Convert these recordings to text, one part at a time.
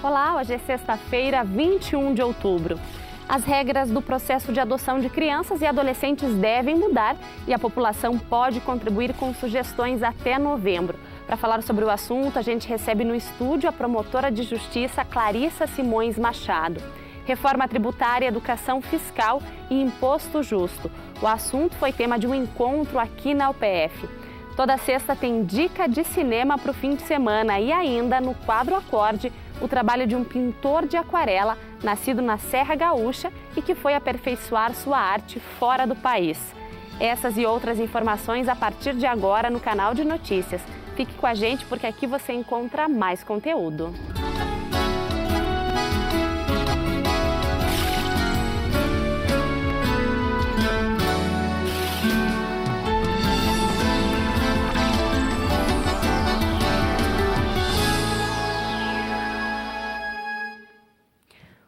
Olá, hoje é sexta-feira, 21 de outubro. As regras do processo de adoção de crianças e adolescentes devem mudar e a população pode contribuir com sugestões até novembro. Para falar sobre o assunto, a gente recebe no estúdio a promotora de justiça Clarissa Simões Machado. Reforma tributária, educação fiscal e imposto justo. O assunto foi tema de um encontro aqui na UPF. Toda sexta tem dica de cinema para o fim de semana e ainda no quadro Acorde, o trabalho de um pintor de aquarela nascido na Serra Gaúcha e que foi aperfeiçoar sua arte fora do país. Essas e outras informações a partir de agora no canal de notícias. Fique com a gente porque aqui você encontra mais conteúdo.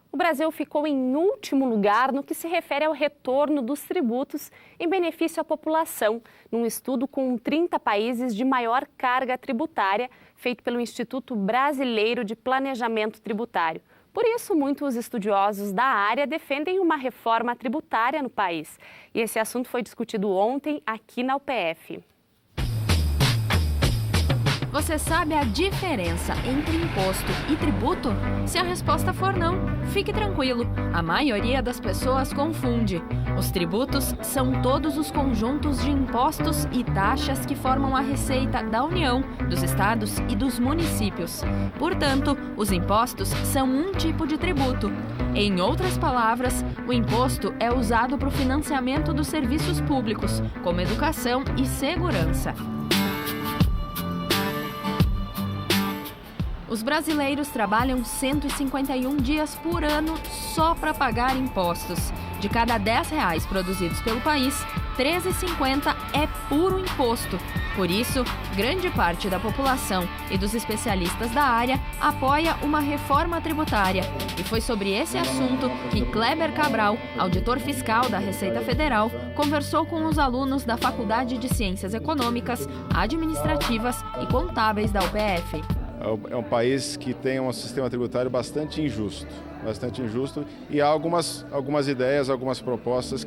O Brasil ficou em último lugar no que se refere ao retorno dos tributos em benefício à população, num estudo com 30 países de maior carga tributária, feito pelo Instituto Brasileiro de Planejamento Tributário. Por isso, muitos estudiosos da área defendem uma reforma tributária no país. E esse assunto foi discutido ontem aqui na UPF. Você sabe a diferença entre imposto e tributo? Se a resposta for não, fique tranquilo. A maioria das pessoas confunde. Os tributos são todos os conjuntos de impostos e taxas que formam a receita da União, dos estados e dos municípios. Portanto, os impostos são um tipo de tributo. Em outras palavras, o imposto é usado para o financiamento dos serviços públicos, como educação e segurança. Os brasileiros trabalham 151 dias por ano só para pagar impostos. De cada R$10 produzidos pelo país, R$13,50 é puro imposto. Por isso, grande parte da população e dos especialistas da área apoia uma reforma tributária. E foi sobre esse assunto que Kleber Cabral, auditor fiscal da Receita Federal, conversou com os alunos da Faculdade de Ciências Econômicas, Administrativas e Contábeis da UPF. É um país que tem um sistema tributário bastante injusto e há algumas ideias, algumas propostas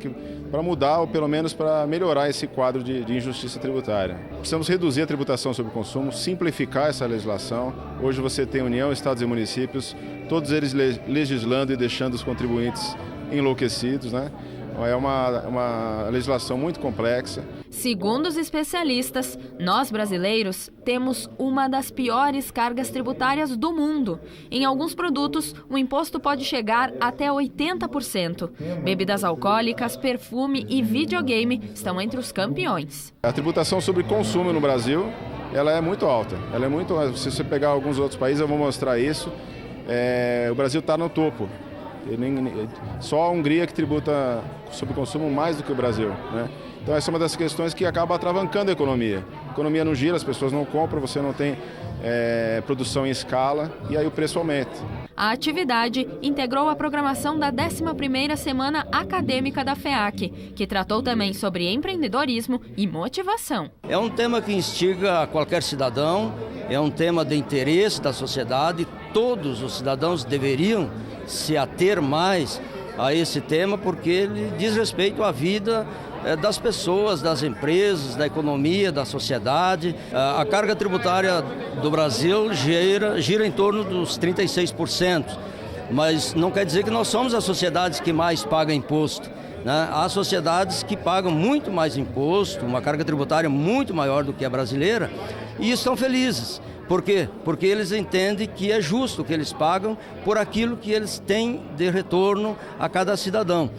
para mudar ou pelo menos para melhorar esse quadro de injustiça tributária. Precisamos reduzir a tributação sobre o consumo, simplificar essa legislação. Hoje você tem União, Estados e municípios, todos eles legislando e deixando os contribuintes enlouquecidos, né? É uma legislação muito complexa. Segundo os especialistas, nós brasileiros temos uma das piores cargas tributárias do mundo. Em alguns produtos, o imposto pode chegar até 80%. Bebidas alcoólicas, perfume e videogame estão entre os campeões. A tributação sobre consumo no Brasil, ela é muito alta. Se você pegar alguns outros países, eu vou mostrar isso. O Brasil está no topo. Só a Hungria que tributa sobre consumo mais do que o Brasil, né? Então essa é uma das questões que acaba atravancando a economia. A economia não gira, as pessoas não compram, você não tem produção em escala e aí o preço aumenta. A atividade integrou a programação da 11ª Semana Acadêmica da FEAC, que tratou também sobre empreendedorismo e motivação. É um tema que instiga qualquer cidadão, é um tema de interesse da sociedade, todos os cidadãos deveriam se ater mais a esse tema, porque ele diz respeito à vida das pessoas, das empresas, da economia, da sociedade. A carga tributária do Brasil gira em torno dos 36%, mas não quer dizer que nós somos as sociedades que mais pagam imposto, né? Há sociedades que pagam muito mais imposto, uma carga tributária muito maior do que a brasileira, e estão felizes. Por quê? Porque eles entendem que é justo que eles pagam por aquilo que eles têm de retorno a cada cidadão.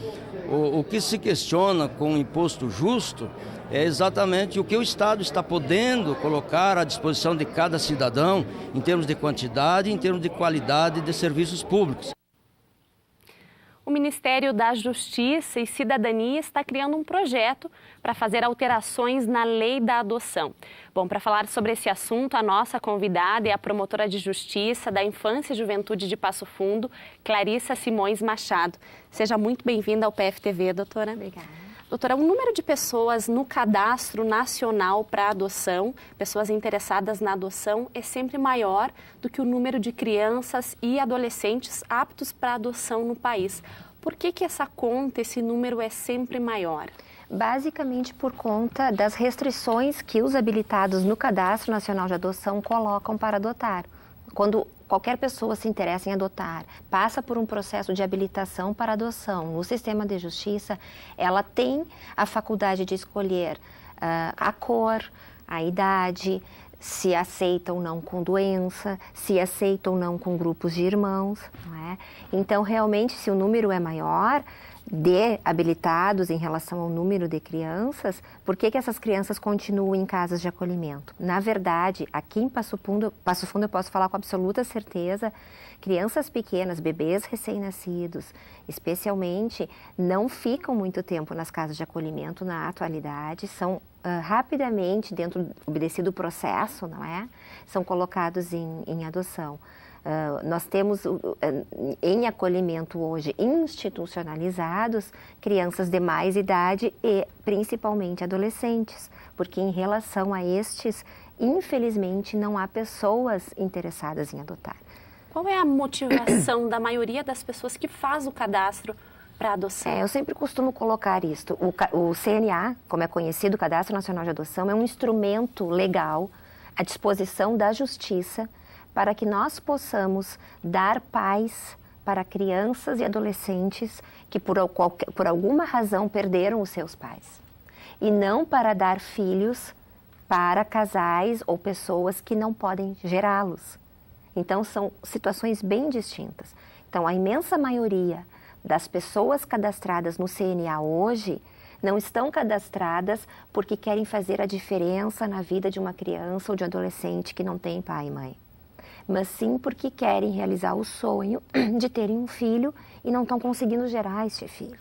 O que se questiona com o imposto justo é exatamente o que o Estado está podendo colocar à disposição de cada cidadão em termos de quantidade e em termos de qualidade de serviços públicos. O Ministério da Justiça e Cidadania está criando um projeto para fazer alterações na lei da adoção. Bom, para falar sobre esse assunto, a nossa convidada é a promotora de Justiça da Infância e Juventude de Passo Fundo, Clarissa Simões Machado. Seja muito bem-vinda ao PFTV, doutora. Obrigada. Doutora, o número de pessoas no cadastro nacional para adoção, pessoas interessadas na adoção, é sempre maior do que o número de crianças e adolescentes aptos para adoção no país. Por que essa conta, esse número é sempre maior? Basicamente por conta das restrições que os habilitados no Cadastro Nacional de Adoção colocam para adotar. Quando qualquer pessoa se interessa em adotar, passa por um processo de habilitação para adoção no sistema de justiça, ela tem a faculdade de escolher a cor, a idade, se aceita ou não com doença, se aceita ou não com grupos de irmãos, não é? Então, realmente, se o número é maior de habilitados em relação ao número de crianças, por que essas crianças continuam em casas de acolhimento? Na verdade, aqui em Passo Fundo eu posso falar com absoluta certeza, crianças pequenas, bebês recém-nascidos, especialmente, não ficam muito tempo nas casas de acolhimento na atualidade, são rapidamente, obedecido o processo, não é? São colocados em adoção. Nós temos em acolhimento hoje institucionalizados crianças de mais idade e principalmente adolescentes, porque em relação a estes, infelizmente, não há pessoas interessadas em adotar. Qual é a motivação da maioria das pessoas que faz o cadastro para adoção? Eu sempre costumo colocar isto. O CNA, como é conhecido, o Cadastro Nacional de Adoção, é um instrumento legal à disposição da Justiça para que nós possamos dar paz para crianças e adolescentes que por alguma razão perderam os seus pais. E não para dar filhos para casais ou pessoas que não podem gerá-los. Então, são situações bem distintas. Então, a imensa maioria das pessoas cadastradas no CNA hoje não estão cadastradas porque querem fazer a diferença na vida de uma criança ou de um adolescente que não tem pai e mãe, mas sim porque querem realizar o sonho de terem um filho e não estão conseguindo gerar este filho.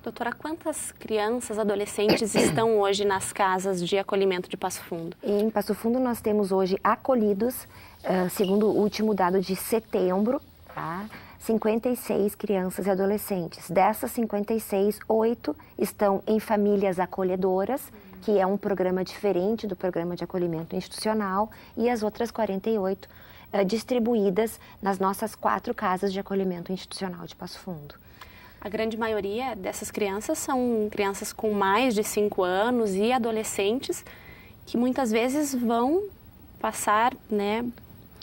Doutora, quantas crianças, adolescentes estão hoje nas casas de acolhimento de Passo Fundo? Em Passo Fundo nós temos hoje acolhidos, segundo o último dado de setembro, tá? 56 crianças e adolescentes. Dessas 56, 8 estão em famílias acolhedoras, que é um programa diferente do programa de acolhimento institucional, e as outras 48 distribuídas nas nossas 4 casas de acolhimento institucional de Passo Fundo. A grande maioria dessas crianças são crianças com mais de 5 anos e adolescentes que muitas vezes vão passar,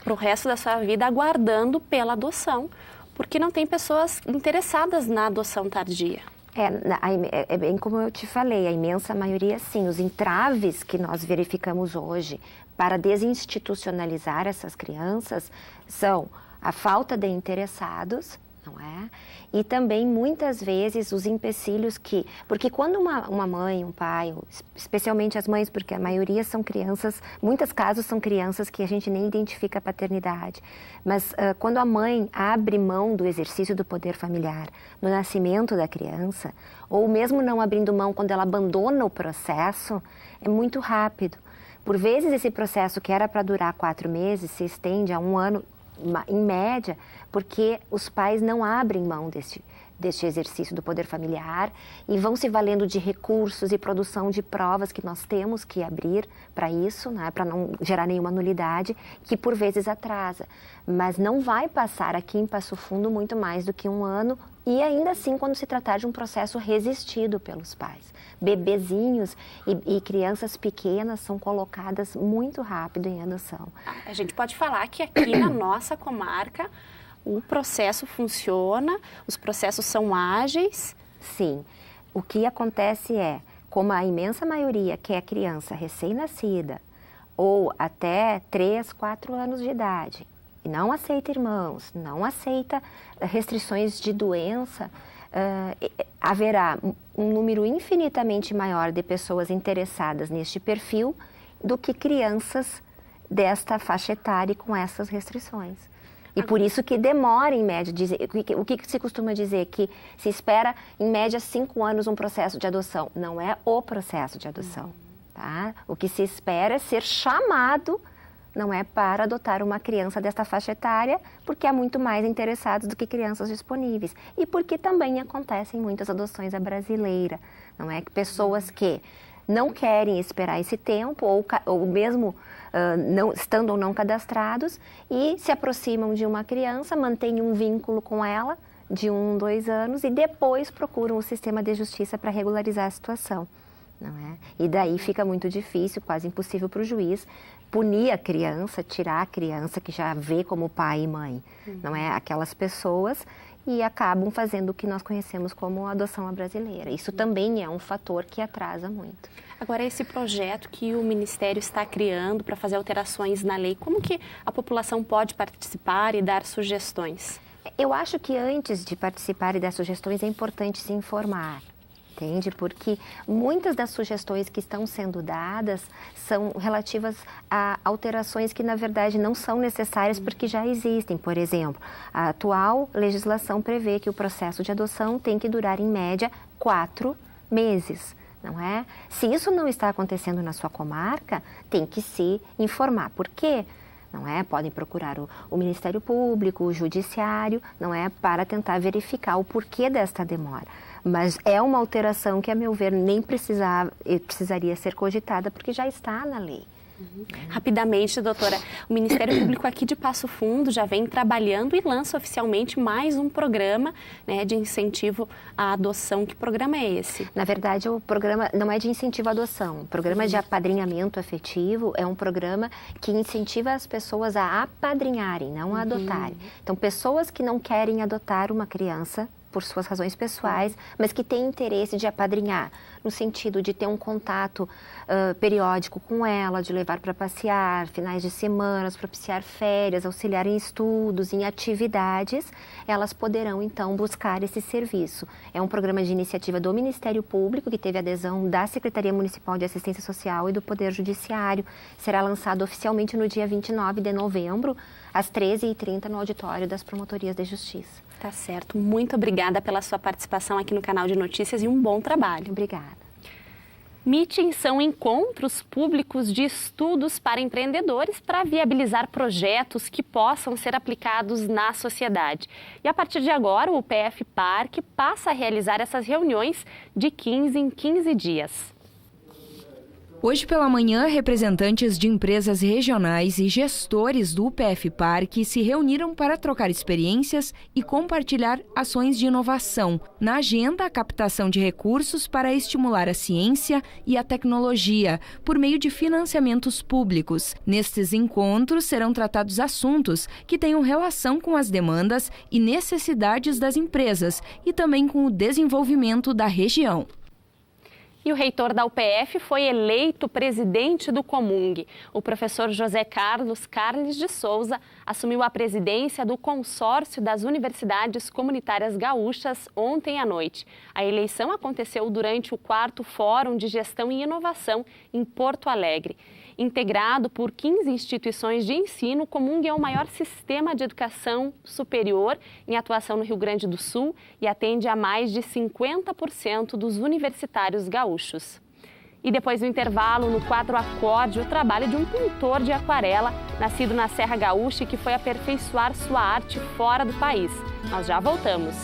para o resto da sua vida aguardando pela adoção, porque não tem pessoas interessadas na adoção tardia. É bem como eu te falei, a imensa maioria sim. Os entraves que nós verificamos hoje para desinstitucionalizar essas crianças são a falta de interessados, não é? E também, muitas vezes, os empecilhos porque quando uma mãe, um pai, especialmente as mães, porque a maioria são crianças, muitos casos são crianças que a gente nem identifica a paternidade, mas quando a mãe abre mão do exercício do poder familiar no nascimento da criança, ou mesmo não abrindo mão quando ela abandona o processo, é muito rápido. Por vezes, esse processo que era para durar 4 meses se estende a 1 ano, em média, porque os pais não abrem mão deste exercício do poder familiar e vão se valendo de recursos e produção de provas que nós temos que abrir para isso, para não gerar nenhuma nulidade, que por vezes atrasa. Mas não vai passar aqui em Passo Fundo muito mais do que 1 ano, e ainda assim quando se tratar de um processo resistido pelos pais. Bebezinhos e crianças pequenas são colocadas muito rápido em adoção. A gente pode falar que aqui na nossa comarca o processo funciona, os processos são ágeis? Sim. O que acontece é, como a imensa maioria quer criança recém-nascida ou até 3, 4 anos de idade, e não aceita irmãos, não aceita restrições de doença, haverá um número infinitamente maior de pessoas interessadas neste perfil do que crianças desta faixa etária com essas restrições. E por isso que demora, em média, o que se costuma dizer? Que se espera, em média, 5 anos um processo de adoção. Não é o processo de adoção, tá? O que se espera é ser chamado não é, para adotar uma criança desta faixa etária, porque há muito mais interessados do que crianças disponíveis. E porque também acontecem muitas adoções à brasileira, não é? Pessoas que não querem esperar esse tempo, ou mesmo não, estando ou não cadastrados, e se aproximam de uma criança, mantêm um vínculo com ela de 1, 2 anos e depois procuram o sistema de justiça para regularizar a situação. Não é? E daí fica muito difícil, quase impossível para o juiz punir a criança, tirar a criança que já vê como pai e mãe, não é? Aquelas pessoas, e acabam fazendo o que nós conhecemos como adoção à brasileira. Isso também é um fator que atrasa muito. Agora, esse projeto que o Ministério está criando para fazer alterações na lei, como que a população pode participar e dar sugestões? Eu acho que antes de participar e dar sugestões é importante se informar. Entende? Porque muitas das sugestões que estão sendo dadas são relativas a alterações que, na verdade, não são necessárias porque já existem. Por exemplo, a atual legislação prevê que o processo de adoção tem que durar, em média, 4 meses. Não é? Se isso não está acontecendo na sua comarca, tem que se informar. Por quê? Não é? Podem procurar o Ministério Público, o Judiciário, não é? Para tentar verificar o porquê desta demora. Mas é uma alteração que, a meu ver, nem precisaria ser cogitada, porque já está na lei. Rapidamente, doutora, o Ministério Público aqui de Passo Fundo já vem trabalhando e lança oficialmente mais um programa, né, de incentivo à adoção. Que programa é esse? Na verdade, o programa não é de incentivo à adoção. O programa de apadrinhamento afetivo é um programa que incentiva as pessoas a apadrinharem, não a adotarem. Então, pessoas que não querem adotar uma criança por suas razões pessoais, mas que têm interesse de apadrinhar, no sentido de ter um contato periódico com ela, de levar para passear, finais de semana, propiciar férias, auxiliar em estudos, em atividades, elas poderão, então, buscar esse serviço. É um programa de iniciativa do Ministério Público, que teve adesão da Secretaria Municipal de Assistência Social e do Poder Judiciário. Será lançado oficialmente no dia 29 de novembro, às 13h30, no auditório das Promotorias de Justiça. Tá certo. Muito obrigada pela sua participação aqui no canal de notícias e um bom trabalho. Obrigada. Meetings são encontros públicos de estudos para empreendedores para viabilizar projetos que possam ser aplicados na sociedade. E a partir de agora, o PF Parque passa a realizar essas reuniões de 15 em 15 dias. Hoje pela manhã, representantes de empresas regionais e gestores do UPF Parque se reuniram para trocar experiências e compartilhar ações de inovação. Na agenda, a captação de recursos para estimular a ciência e a tecnologia, por meio de financiamentos públicos. Nestes encontros serão tratados assuntos que tenham relação com as demandas e necessidades das empresas e também com o desenvolvimento da região. E o reitor da UPF foi eleito presidente do Comung. O professor José Carlos Carles de Souza assumiu a presidência do Consórcio das Universidades Comunitárias Gaúchas ontem à noite. A eleição aconteceu durante o 4º Fórum de Gestão e Inovação em Porto Alegre. Integrado por 15 instituições de ensino, o Comung é o maior sistema de educação superior em atuação no Rio Grande do Sul e atende a mais de 50% dos universitários gaúchos. E depois do intervalo, no quadro Acorde, o trabalho de um pintor de aquarela, nascido na Serra Gaúcha e que foi aperfeiçoar sua arte fora do país. Nós já voltamos.